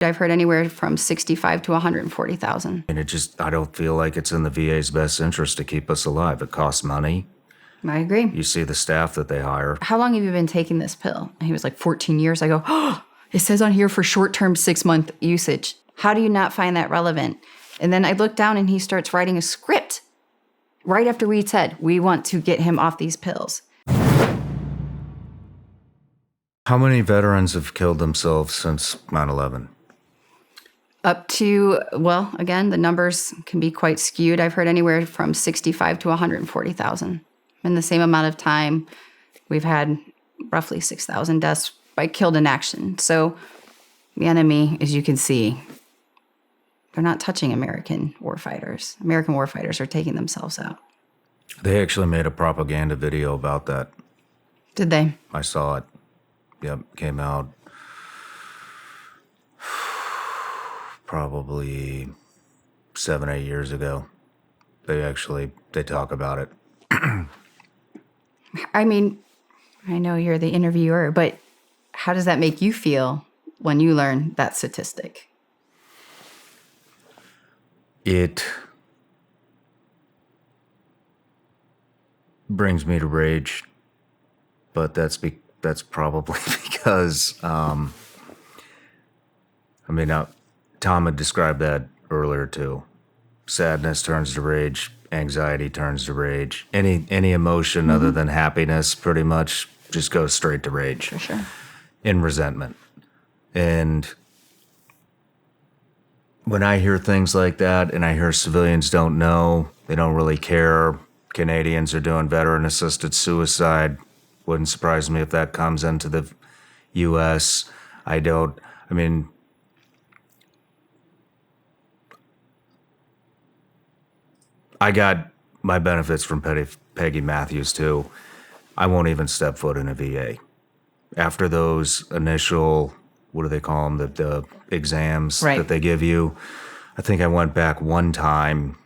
I've heard anywhere from 65 to 140,000. And I don't feel like it's in the VA's best interest to keep us alive. It costs money. I agree. You see the staff that they hire. How long have you been taking this pill? And he was like, 14 years. I go, oh, it says on here for short-term 6-month usage. How do you not find that relevant? And then I look down and he starts writing a script right after we said, we want to get him off these pills. How many veterans have killed themselves since 9/11? Up to, well, again, the numbers can be quite skewed. I've heard anywhere from 65 to 140,000. In the same amount of time, we've had roughly 6,000 deaths by killed in action. So the enemy, as you can see, they're not touching American warfighters. American warfighters are taking themselves out. They actually made a propaganda video about that. Did they? I saw it. Yep, came out probably 7, 8 years ago. They talk about it. I mean, I know you're the interviewer, but how does that make you feel when you learn that statistic? It brings me to rage, but that's probably because, Tom had described that earlier too. Sadness turns to rage, anxiety turns to rage. Any emotion other than happiness pretty much just goes straight to rage. For sure. In resentment. And when I hear things like that and I hear civilians don't know, they don't really care, Canadians are doing veteran-assisted suicide, wouldn't surprise me if that comes into the U.S. I got my benefits from Peggy Matthews, too. I won't even step foot in a VA. After those initial, what do they call them, the exams right. that they give you, I think I went back one time,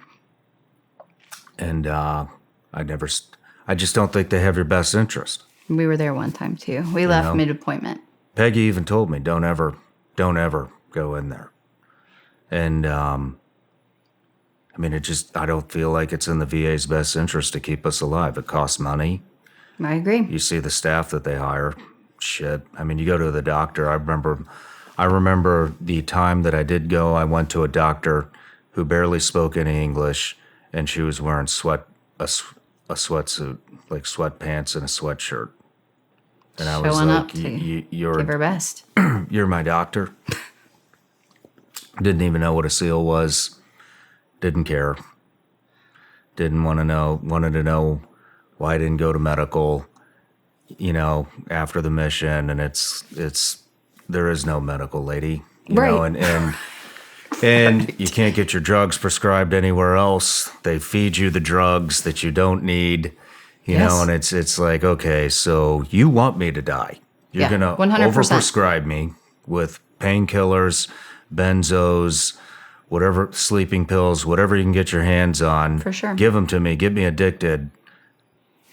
and I just don't think they have your best interest. We were there one time, too. We left mid-appointment. Peggy even told me, don't ever go in there. And, I don't feel like it's in the VA's best interest to keep us alive. It costs money. I agree. You see the staff that they hire. Shit. You go to the doctor. I remember the time that I did go, I went to a doctor who barely spoke any English, and she was wearing a sweatsuit, like sweatpants and a sweatshirt. And I was showing like, up to you're give her best. You're my doctor. Didn't even know what a SEAL was. Didn't care. Didn't want to know. Wanted to know why I didn't go to medical, after the mission. And there is no medical, lady. You right. know, and you can't get your drugs prescribed anywhere else. They feed you the drugs that you don't need, you know, and it's like, okay, so you want me to die. You're going to 100%. overprescribe me with painkillers, benzos, whatever, sleeping pills, whatever you can get your hands on. For sure. Give them to me. Get me addicted.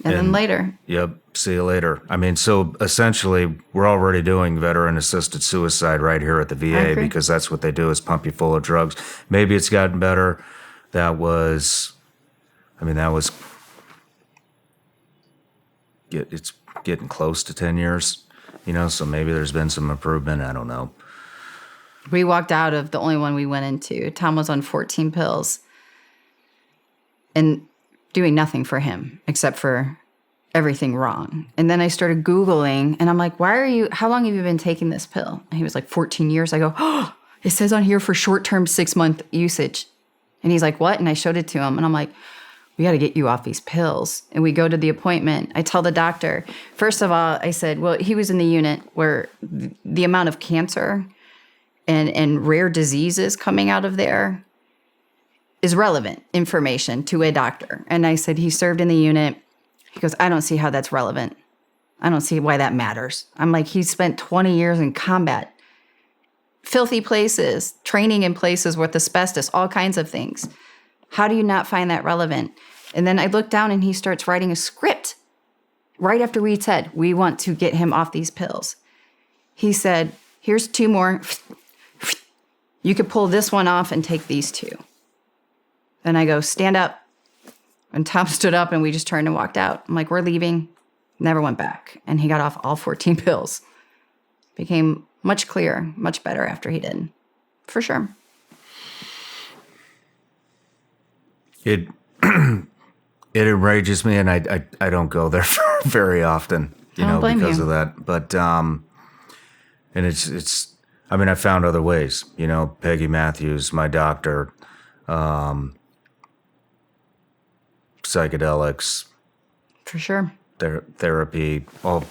And then later. Yep. See you later. So essentially, we're already doing veteran-assisted suicide right here at the VA because that's what they do is pump you full of drugs. Maybe it's gotten better. It's getting close to 10 years, so maybe there's been some improvement. I don't know. We walked out of the only one we went into. Tom was on 14 pills and doing nothing for him except for everything wrong. And then I started Googling and I'm like, how long have you been taking this pill? And he was like, 14 years. I go, oh, it says on here for short-term 6-month usage. And he's like, what? And I showed it to him and I'm like, we got to get you off these pills. And we go to the appointment. I tell the doctor, first of all, I said, well, he was in the unit where the amount of cancer and rare diseases coming out of there is relevant information to a doctor. And I said, he served in the unit. He goes, I don't see how that's relevant. I don't see why that matters. I'm like, he spent 20 years in combat, filthy places, training in places with asbestos, all kinds of things. How do you not find that relevant? And then I look down and he starts writing a script right after we said, we want to get him off these pills. He said, here's 2 more. You could pull this one off and take these two. And I go, stand up. And Tom stood up and we just turned and walked out. I'm like, we're leaving. Never went back. And he got off all 14 pills. Became much clearer, much better after he did. For sure. It it enrages me, and I don't go there very often, because of that. But and it's I mean, I found other ways. Peggy Matthews, my doctor, psychedelics, for sure, therapy. I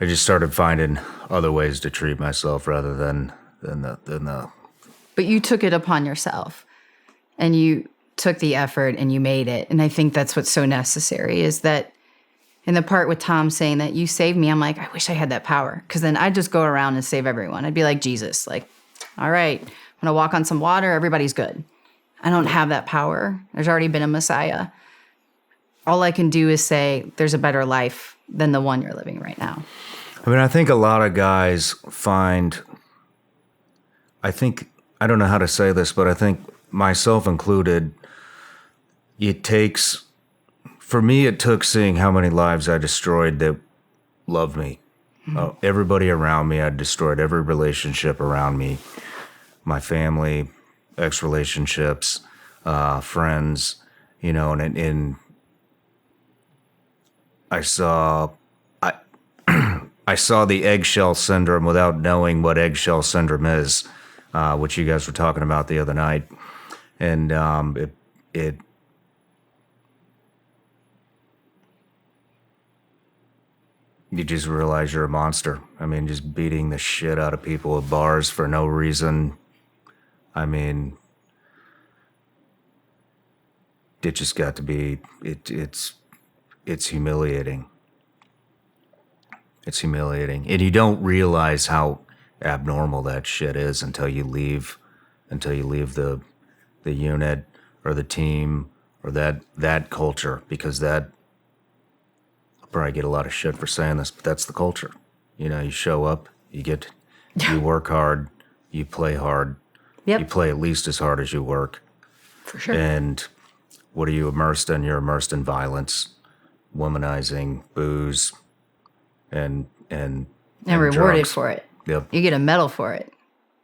just started finding other ways to treat myself rather than the. But you took it upon yourself, and you took the effort and you made it. And I think that's what's so necessary is that in the part with Tom saying that you saved me, I'm like, I wish I had that power. Because then I'd just go around and save everyone. I'd be like Jesus, like, all right, when I walk on some water, everybody's good. I don't have that power. There's already been a Messiah. All I can do is say there's a better life than the one you're living right now. I mean, I think a lot of guys I don't know how to say this, but I think myself included, for me, it took seeing how many lives I destroyed that loved me. Everybody around me, I destroyed every relationship around me, my family, ex-relationships, friends, and I saw the eggshell syndrome without knowing what eggshell syndrome is, which you guys were talking about the other night. And you just realize you're a monster. I mean, just beating the shit out of people at bars for no reason. I mean, it just got to be, it's humiliating. It's humiliating. And you don't realize how abnormal that shit is until you leave the unit or the team or that culture, because I'll probably get a lot of shit for saying this, but that's the culture. You show up, you work hard, you play hard. Yep. You play at least as hard as you work. For sure. And what are you immersed in? You're immersed in violence, womanizing, booze, and rewarded drugs. for it. Yep. You get a medal for it.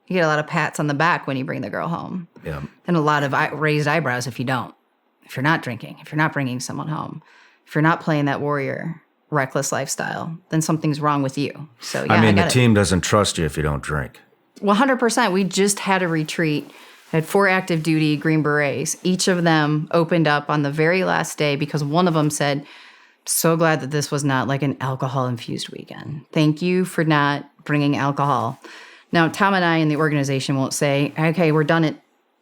You get a lot of pats on the back when you bring the girl home. Yeah. And a lot of raised eyebrows if you don't. If you're not drinking, if you're not bringing someone home, if you're not playing that warrior, reckless lifestyle, then something's wrong with you. So yeah, I mean, the team doesn't trust you if you don't drink. 100%. We just had a retreat. Had 4 active duty Green Berets. Each of them opened up on the very last day because one of them said, so glad that this was not like an alcohol-infused weekend. Thank you for not bringing alcohol. Now, Tom and I in the organization won't say, okay, we're done at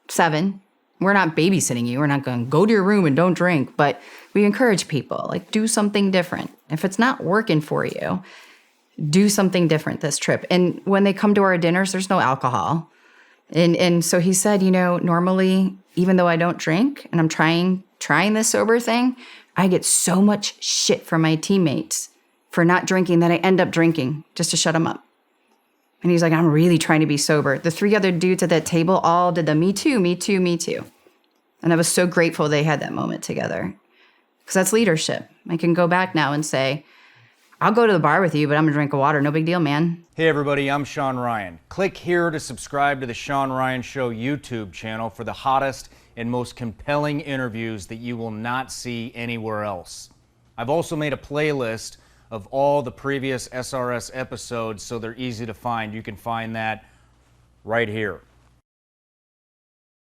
7. We're not babysitting you. We're not going to go to your room and don't drink. But we encourage people, like, do something different. If it's not working for you, do something different this trip. And when they come to our dinners, there's no alcohol. And so he said, normally, even though I don't drink and I'm trying this sober thing, I get so much shit from my teammates for not drinking that I end up drinking just to shut them up. And he's like, I'm really trying to be sober. The 3 other dudes at that table all did the me too, me too, me too. And I was so grateful they had that moment together. Because that's leadership. I can go back now and say, I'll go to the bar with you, but I'm going to drink a water. No big deal, man. Hey everybody, I'm Shawn Ryan. Click here to subscribe to the Shawn Ryan Show YouTube channel for the hottest and most compelling interviews that you will not see anywhere else. I've also made a playlist of all the previous SRS episodes so they're easy to find. You can find that right here.